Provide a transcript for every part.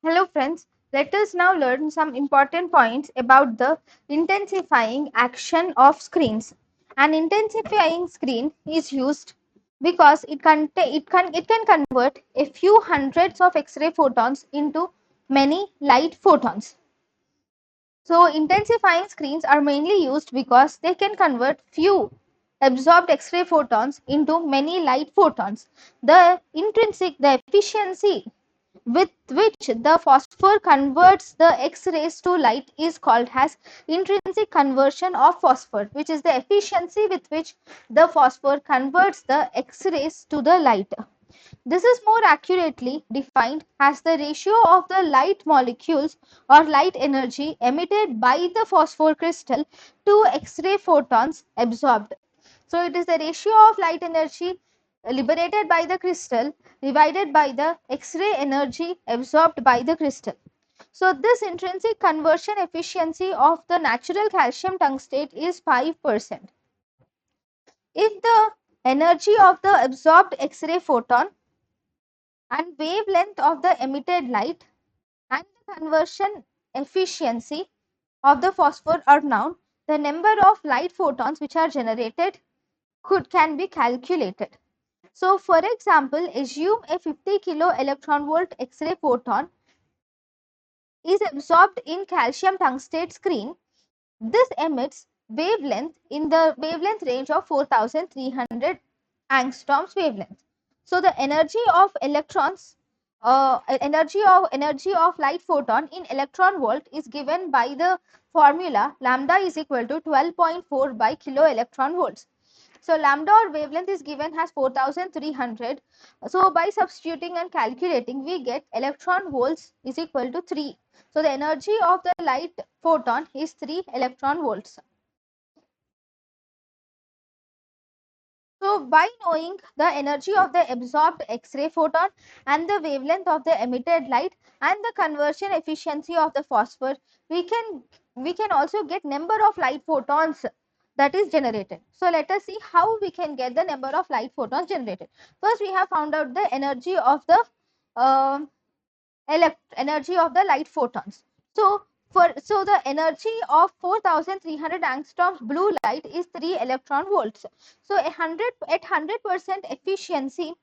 Hello friends, let us now learn some important points about the intensifying action of screens. An intensifying screen is used because it can convert a few hundreds of X-ray photons into many light photons. So intensifying screens are mainly used because they can convert few absorbed X-ray photons into many light photons. The efficiency with which the phosphor converts the X-rays to light is called as intrinsic conversion of phosphor, which is the efficiency with which the phosphor converts the X-rays to the light. This is more accurately defined as the ratio of the light molecules or light energy emitted by the phosphor crystal to X-ray photons absorbed. So it is the ratio of light energy liberated by the crystal divided by the X-ray energy absorbed by the crystal. So this intrinsic conversion efficiency of the natural calcium tungstate is 5%. If the energy of the absorbed X-ray photon and wavelength of the emitted light and the conversion efficiency of the phosphor are known, the number of light photons which are generated can be calculated. So for example, assume a 50 kilo electron volt X-ray photon is absorbed in calcium tungstate screen. This emits wavelength in the wavelength range of 4300 angstroms wavelength. So the energy of electrons, energy of light photon in electron volt is given by the formula lambda is equal to 12.4 by kilo electron volts. So lambda or wavelength is given as 4300. So by substituting and calculating, we get electron volts is equal to 3. So the energy of the light photon is 3 electron volts. So by knowing the energy of the absorbed X-ray photon and the wavelength of the emitted light and the conversion efficiency of the phosphor, we can also get number of light photons that is generated. So let us see how we can get the number of light photons generated. First we have found out the energy of the light photons. So the energy of 4300 angstroms blue light is 3 electron volts. So at 100% efficiency,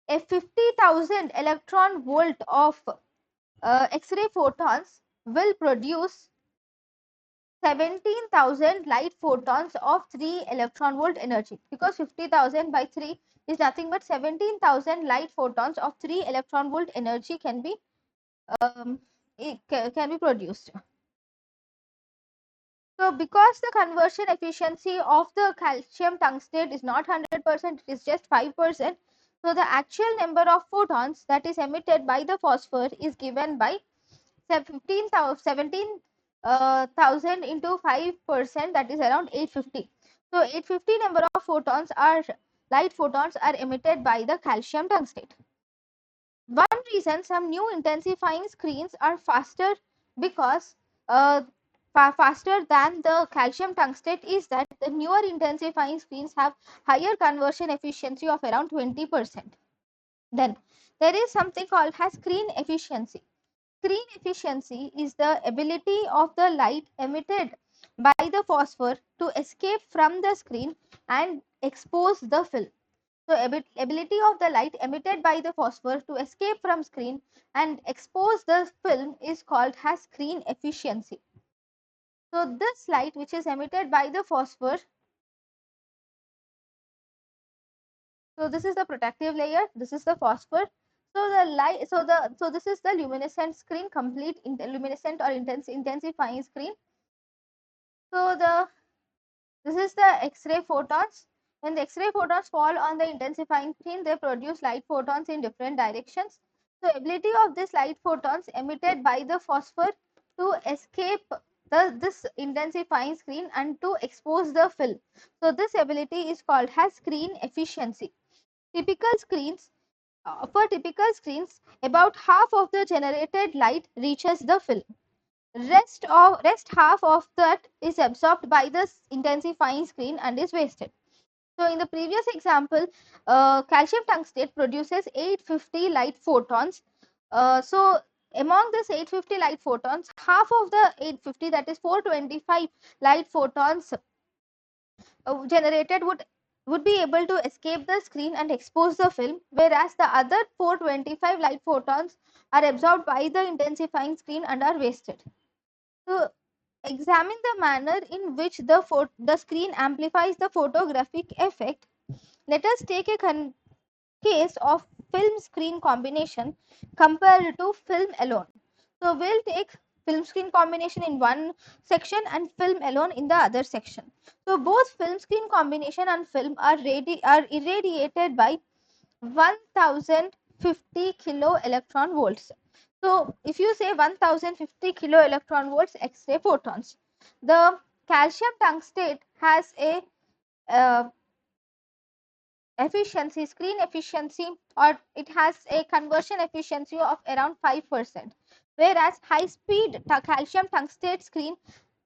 a 50,000 electron volt of X-ray photons will produce 17,000 light photons of 3 electron volt energy, because 50,000 by 3 is nothing but 17,000 light photons of 3 electron volt energy can be produced. So because the conversion efficiency of the calcium tungstate is not 100%, it is just 5%. So the actual number of photons that is emitted by the phosphor is given by 17,000 into 5%, that is around 850. So 850 number of photons are light photons are emitted by the calcium tungstate. One reason some new intensifying screens are faster because faster than the calcium tungstate is that the newer intensifying screens have higher conversion efficiency of around 20%. Then there is something called as screen efficiency. Screen efficiency is the ability of the light emitted by the phosphor to escape from the screen and expose the film. So ability of the light emitted by the phosphor to escape from screen and expose the film is called as screen efficiency. So this light which is emitted by the phosphor, so this is the protective layer, this is the phosphor. So the light, so this is the luminescent screen, complete luminescent or intensifying screen. So this is the X-ray photons. When the X-ray photons fall on the intensifying screen, they produce light photons in different directions. So ability of this light photons emitted by the phosphor to escape this intensifying screen and to expose the film. So this ability is called as screen efficiency. For typical screens, about half of the generated light reaches the film. Rest half of that is absorbed by the intensifying screen and is wasted. So in the previous example, calcium tungstate produces 850 light photons So among this 850 light photons, half of the 850, that is 425 light photons generated would be able to escape the screen and expose the film, whereas the other 425 light photons are absorbed by the intensifying screen and are wasted. So examine the manner in which the screen amplifies the photographic effect. Let us take a case of film screen combination compared to film alone. So we'll take film screen combination in one section and film alone in the other section. So both film screen combination and film are irradiated by 1050 kilo electron volts. So if you say 1050 kilo electron volts X-ray photons, the calcium tungstate has a uh, screen efficiency, or it has a conversion efficiency of around 5%, whereas high speed calcium tungstate screen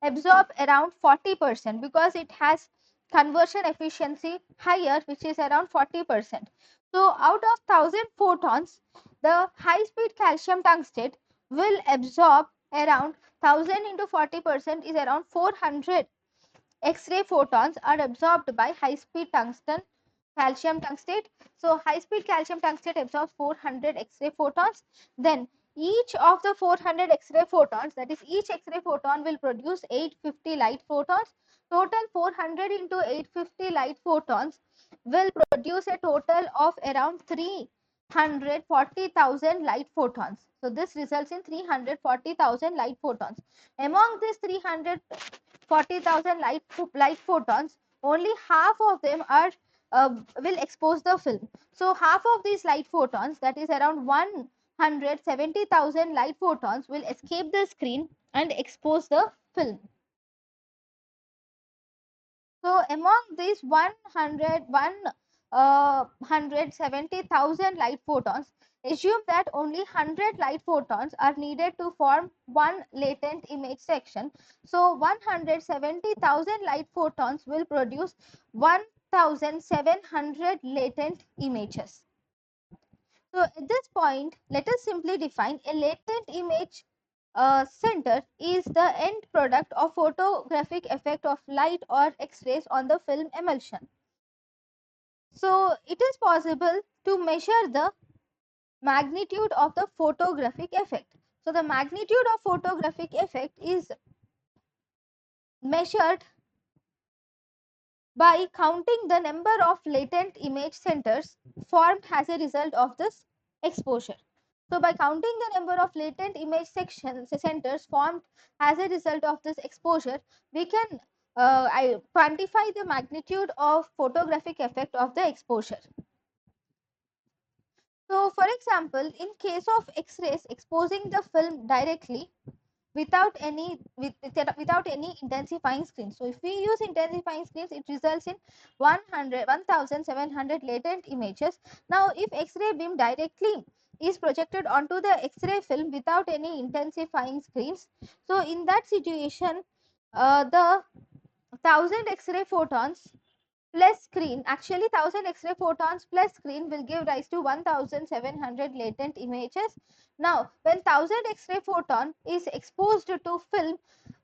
absorb around 40% because it has conversion efficiency higher, which is around 40%. So out of 1000 photons, the high speed calcium tungstate will absorb around 1000 into 40% is around 400 X-ray photons are absorbed by high-speed calcium tungstate. So high-speed calcium tungstate absorbs 400 X-ray photons. Then each of the 400 X-ray photons, that is each X-ray photon will produce 850 light photons. Total 400 into 850 light photons will produce a total of around 340,000 light photons. So this results in 340,000 light photons. Among these 340,000 light photons, only half of them are will expose the film. So half of these light photons, that is around 170,000 light photons, will escape the screen and expose the film. So among these 170,000 light photons, assume that only 100 light photons are needed to form one latent image section. So 170,000 light photons will produce 1,700 latent images. So at this point, let us simply define a latent image center is the end product of photographic effect of light or X-rays on the film emulsion. So it is possible to measure the magnitude of the photographic effect. So the magnitude of photographic effect is measured by counting the number of latent image centers formed as a result of this exposure. So by counting the number of latent image centers formed as a result of this exposure, we can quantify the magnitude of photographic effect of the exposure. So for example, in case of X-rays exposing the film directly without any intensifying screen. So if we use intensifying screens, it results in 1,700 latent images. Now if X-ray beam directly is projected onto the X-ray film without any intensifying screens, so in that situation, the 1000 X-ray photons plus screen, actually 1000 X-ray photons plus screen will give rise to 1700 latent images. Now when 1000 X-ray photon is exposed to film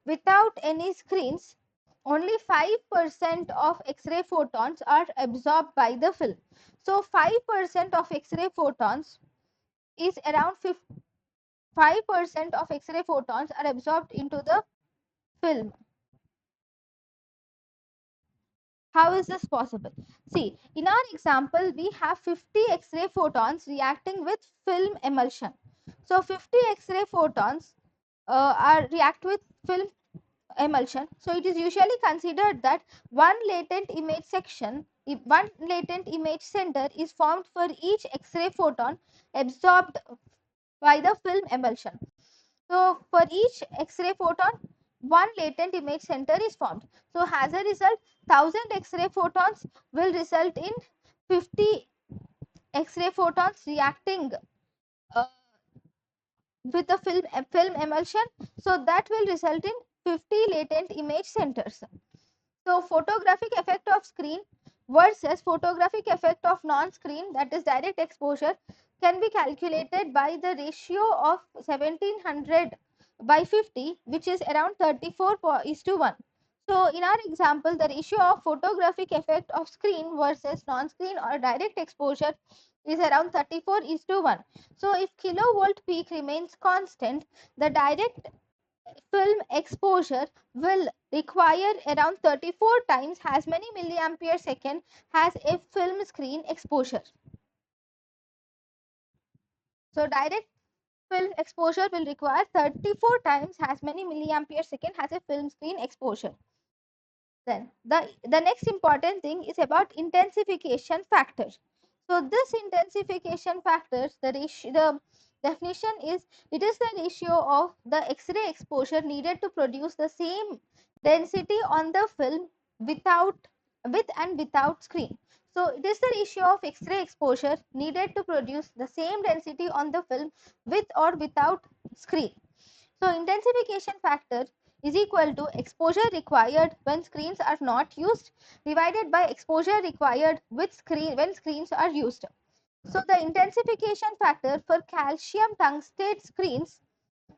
without any screens, only 5% of X-ray photons are absorbed by the film. So 5% of X-ray photons is around 5% of X-ray photons are absorbed into the film. How is this possible? See, in our example, we have 50 X-ray photons reacting with film emulsion. So 50 X-ray photons are react with film emulsion. So it is usually considered that one latent image center is formed for each X-ray photon absorbed by the film emulsion. So for each X-ray photon, one latent image center is formed. So as a result, 1000 X-ray photons will result in 50 X-ray photons reacting uh, with the film emulsion. So that will result in 50 latent image centers. So photographic effect of screen versus photographic effect of non-screen, that is direct exposure. can be calculated by the ratio of 1700/50, which is around 34:1. So in our example, the ratio of photographic effect of screen versus non-screen or direct exposure is around 34:1. So if kilovolt peak remains constant, the direct film exposure will require around 34 times as many milliampere second as a film screen exposure. So direct film exposure will require 34 times as many milliampere second as a film screen exposure. Then the next important thing is about intensification factor. So this intensification factor, the definition is, it is the ratio of the X-ray exposure needed to produce the same density on the film with and without screen. So it is the ratio of X-ray exposure needed to produce the same density on the film with or without screen. So intensification factor is equal to exposure required when screens are not used divided by exposure required with when screens are used. So the intensification factor for calcium tungstate screens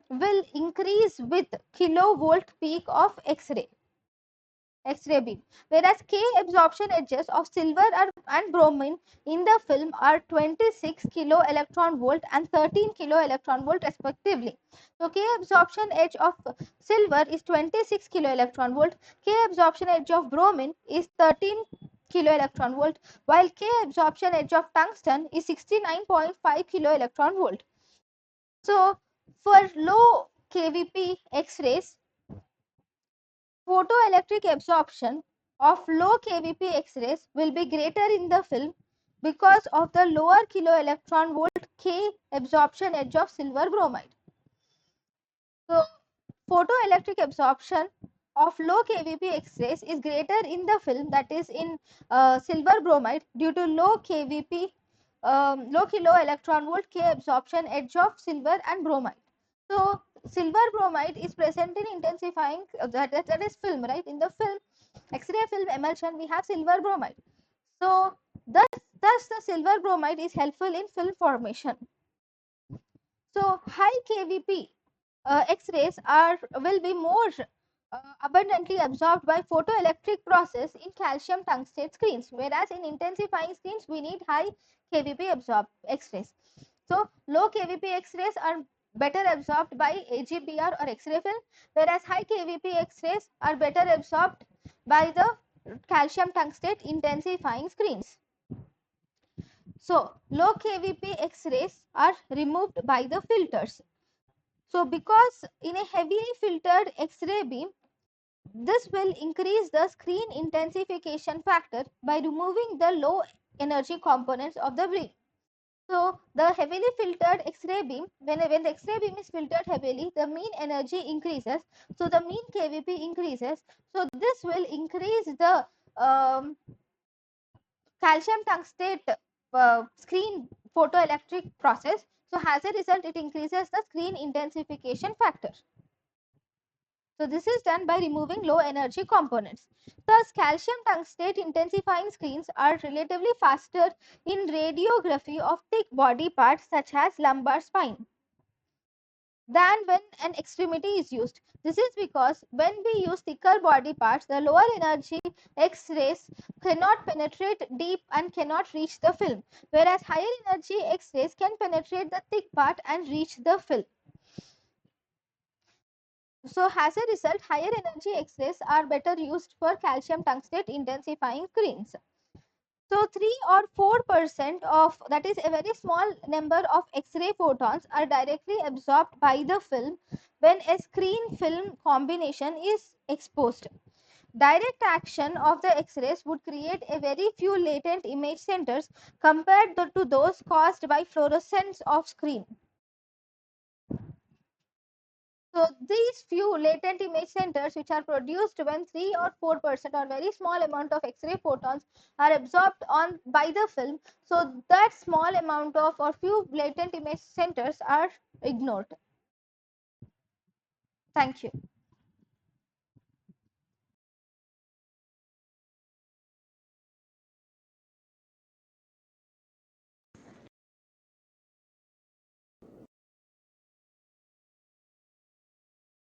will increase with kilovolt peak of X-ray beam, whereas K absorption edges of silver and bromine in the film are 26 kilo electron volt and 13 kilo electron volt respectively. So K absorption edge of silver is 26 kilo electron volt, K absorption edge of bromine is 13 kilo electron volt, while K absorption edge of tungsten is 69.5 kilo electron volt. So for low kVp X-rays, photoelectric absorption of low kVp X-rays will be greater in the film because of the lower kilo electron volt K absorption edge of silver bromide. So photoelectric absorption of low kVp X-rays is greater in the film, that is in silver bromide, due to low kVp low kilo electron volt K absorption edge of silver and bromide. So silver bromide is present in intensifying, that is film, right? In the film, X-ray film emulsion, we have silver bromide. So thus the silver bromide is helpful in film formation. So high kVp X-rays will be more abundantly absorbed by photoelectric process in calcium tungstate screens, whereas in intensifying screens we need high kVp absorbed X-rays. So low kVp X-rays are better absorbed by AGBR or X-ray film, whereas high kVp X-rays are better absorbed by the calcium tungstate intensifying screens. So low kVp X-rays are removed by the filters. So because in a heavily filtered X-ray beam, this will increase the screen intensification factor by removing the low energy components of the beam. So the heavily filtered X-ray beam, when the X-ray beam is filtered heavily, the mean energy increases. So the mean kVp increases. So this will increase the calcium tungstate screen photoelectric process. So as a result, it increases the screen intensification factor. So this is done by removing low energy components. Thus, calcium tungstate intensifying screens are relatively faster in radiography of thick body parts such as lumbar spine than when an extremity is used. This is because when we use thicker body parts, the lower energy X-rays cannot penetrate deep and cannot reach the film, whereas higher energy X-rays can penetrate the thick part and reach the film. So as a result, higher energy X-rays are better used for calcium tungstate intensifying screens. So 3 or 4% of, that is a very small number of X-ray photons, are directly absorbed by the film when a screen film combination is exposed. Direct action of the X-rays would create a very few latent image centers compared to those caused by fluorescence of screen. So these few latent image centers, which are produced when 3 or 4% or very small amount of X-ray photons are absorbed by the film, so that small amount of or few latent image centers are ignored. Thank you.